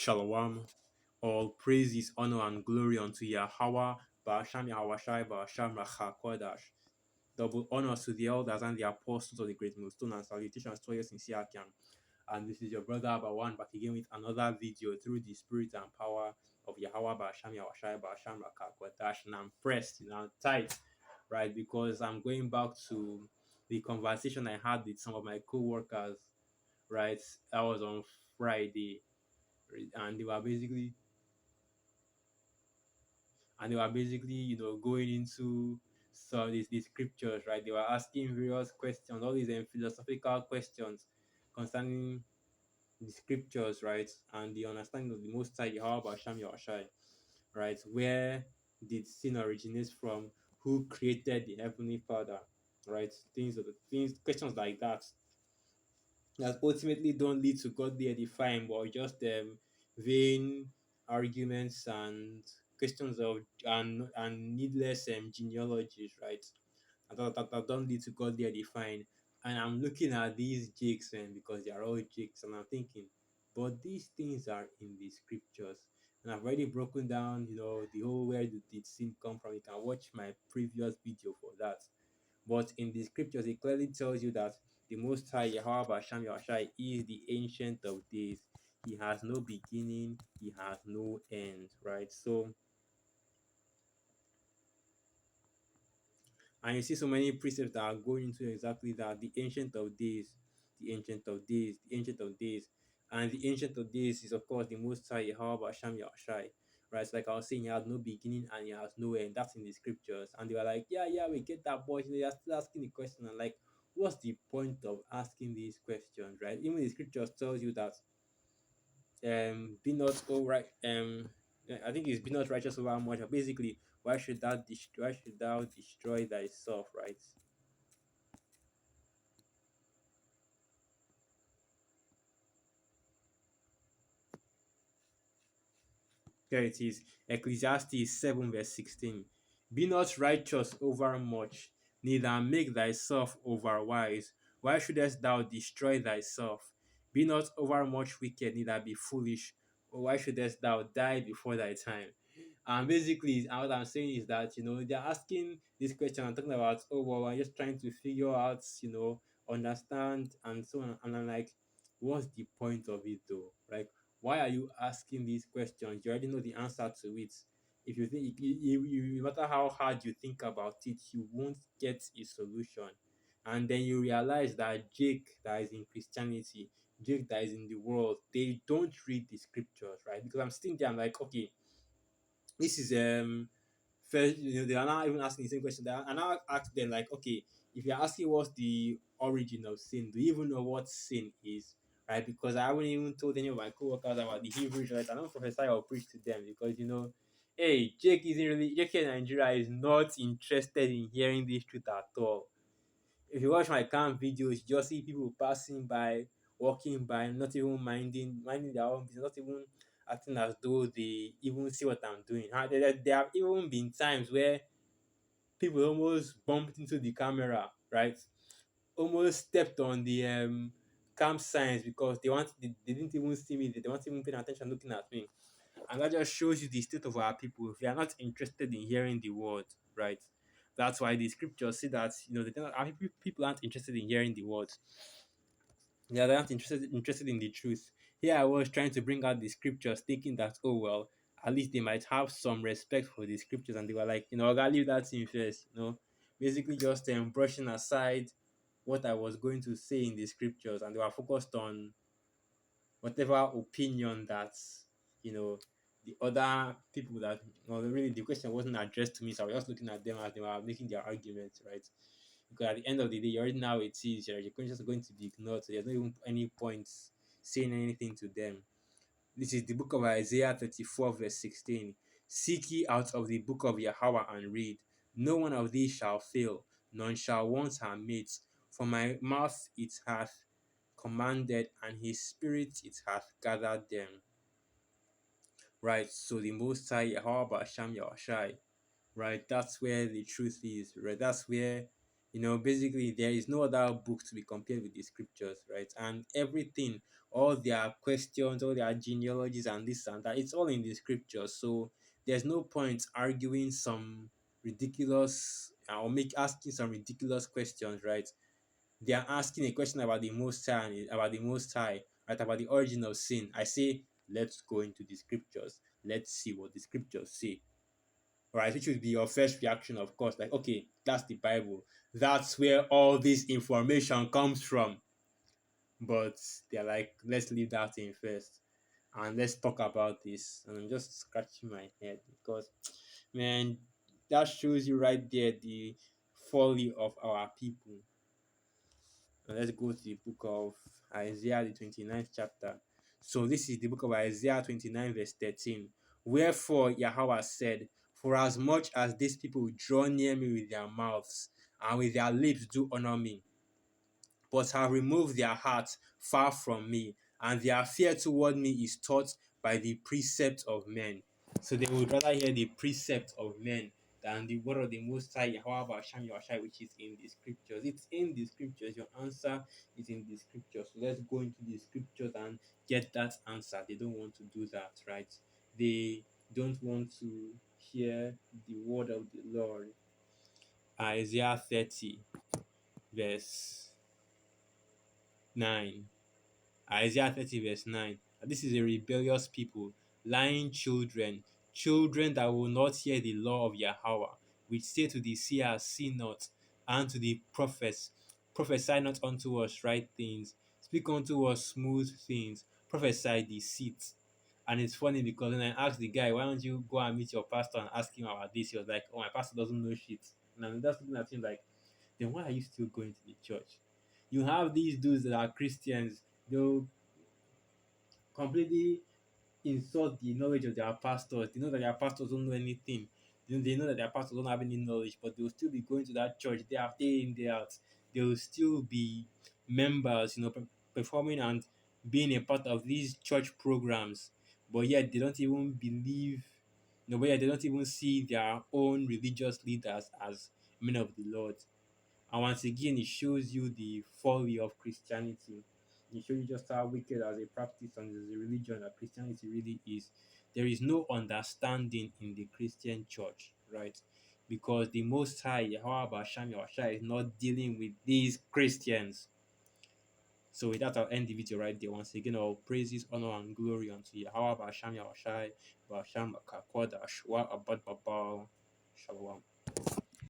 Shalom. All praises, honor, and glory unto Yahweh, Ba'asham Yahweh Ba'asham Rachakodash. Double honors to the elders and the apostles of the great millstone, and salutations to your sincere Akian. And this is your brother Abawan back again with another video through the spirit and power of Yahweh Ba'asham Yahweh Ba'asham Rachakodash. And I'm pressed, I'm tight, right? Because I'm going back to the conversation I had with some of my co-workers, right? That was on Friday, and they were basically going into some these scriptures, right? They were asking various questions, all these philosophical questions concerning the scriptures, right? And the understanding of the Most High Yahweh Hashem Yahushai, right? Where did sin originate from? Who created the Heavenly Father, right? Things questions like that ultimately don't lead to godly edifying, but just vain arguments and questions of and needless genealogies, right? That don't lead to godly edifying. And I'm looking at these jigs, because they are all jigs, and I'm thinking, but these things are in the scriptures. And I've already broken down, the whole where did sin come from. You can watch my previous video for that. But in the scriptures, it clearly tells you that the Most High Yahweh Basham Yahshai is the Ancient of Days. He has no beginning, he has no end, right? So, and you see so many precepts that are going into exactly that: the Ancient of Days, the Ancient of Days, the Ancient of Days. And the Ancient of Days is, of course, the Most High Yahweh Basham Yahshai. Right, it's like I was saying, he has no beginning and he has no end. That's in the scriptures. And they were like, yeah, yeah, we get that, but you're still asking the question. And like, what's the point of asking these questions, right? Even the scriptures tells you that be not all right I think it's be not righteous over much. Basically, why should thou destroy thyself, right? There it is. Ecclesiastes 7 verse 16. Be not righteous over much, neither make thyself overwise. Why shouldest thou destroy thyself? Be not over much wicked, neither be foolish. Or why shouldest thou die before thy time? And basically, what I'm saying is that, they're asking this question and talking about, oh, well, I'm just trying to figure out, understand, and so on. And I'm like, what's the point of it though? Like, why are you asking these questions? You already know the answer to it. If you think, no matter how hard you think about it, you won't get a solution. And then you realize that Jake, that is in Christianity, Jake, that is in the world, they don't read the scriptures, right? Because I'm sitting there, I'm like, okay, this is first, they are now even asking the same question. I now ask them, like, okay, if you're asking what's the origin of sin, do you even know what sin is? Right? Because I haven't even told any of my co-workers about the Hebrew Israelites. I don't prophesy or preach to them because hey, Jake in Nigeria is not interested in hearing this truth at all. If you watch my camp videos, you just see people passing by, walking by, not even minding their own business, not even acting as though they even see what I'm doing. There have even been times where people almost bumped into the camera, right? Almost stepped on the camp signs because they didn't even see me, they weren't even paying attention looking at me. And that just shows you the state of our people. If they are not interested in hearing the word, right? That's why the scriptures say that our people aren't interested in hearing the words. They are not interested in the truth. Here I was trying to bring out the scriptures, thinking that, oh well, at least they might have some respect for the scriptures, and they were like, I gotta leave that in first, basically just brushing aside what I was going to say in the scriptures, and they were focused on whatever opinion that you know the other people that, well, really the question wasn't addressed to me, so I was just looking at them as they were making their arguments, right? Because at the end of the day, you already know how it is. Your questions are going to be ignored, so there's not even any points saying anything to them. This is the book of Isaiah 34 verse 16. Seek ye out of the book of Yahweh and read. No one of these shall fail, none shall want her mate. For my mouth it hath commanded, and his spirit it hath gathered them. Right, so the Most High Yahweh Basham Yahushai, right? That's where the truth is, right? That's where Basically, there is no other book to be compared with the scriptures, right? And everything, all their questions, all their genealogies, and this and that, it's all in the scriptures. So there's no point arguing some ridiculous or make asking some ridiculous questions, right? They are asking a question about the Most High, about the Most High, right? About the origin of sin. I say, let's go into the scriptures. Let's see what the scriptures say, right? Which would be your first reaction, of course, like, okay, that's the Bible. That's where all this information comes from. But they're like, let's leave that in first and let's talk about this. And I'm just scratching my head because, man, that shows you right there the folly of our people. And let's go to the book of Isaiah, the 29th chapter. So, this is the book of Isaiah 29, verse 13. Wherefore Yahweh said, for as much as these people draw near me with their mouths, and with their lips do honor me, but have removed their hearts far from me, and their fear toward me is taught by the precept of men. So they would rather hear the precept of men than the word of the Most High, Yahweh Hashem Yahushai, which is in the scriptures. It's in the scriptures. Your answer is in the scriptures. So let's go into the scriptures and get that answer. They don't want to do that, right? They don't want to hear the word of the Lord. Isaiah 30, verse 9. Isaiah 30, verse 9. This is a rebellious people, lying children, children that will not hear the law of Yahweh, which say to the seers, see not, and to the prophets, prophesy not unto us right things, speak unto us smooth things, prophesy deceit. And it's funny because when I asked the guy, why don't you go and meet your pastor and ask him about this? He was like, oh, my pastor doesn't know shit. And I'm just looking at him like, then why are you still going to the church? You have these dudes that are Christians, they'll completely insult the knowledge of their pastors. They know that their pastors don't know anything. They know that their pastors don't have any knowledge, but they'll still be going to that church day in, day out. They'll still be members, performing and being a part of these church programs. But yet they don't even believe, but yet they don't even see their own religious leaders as men of the Lord. And once again, it shows you the folly of Christianity. It shows you just how wicked as a practice and as a religion that Christianity really is. There is no understanding in the Christian church, right? Because the Most High, Yahweh Basham Yahweh, is not dealing with these Christians. So with that, I'll end the video right there. Once again, all praises, honor, and glory unto Yahweh Basham Yahweh, Basham Kakwada, Shwa Abad Babal, Shalom.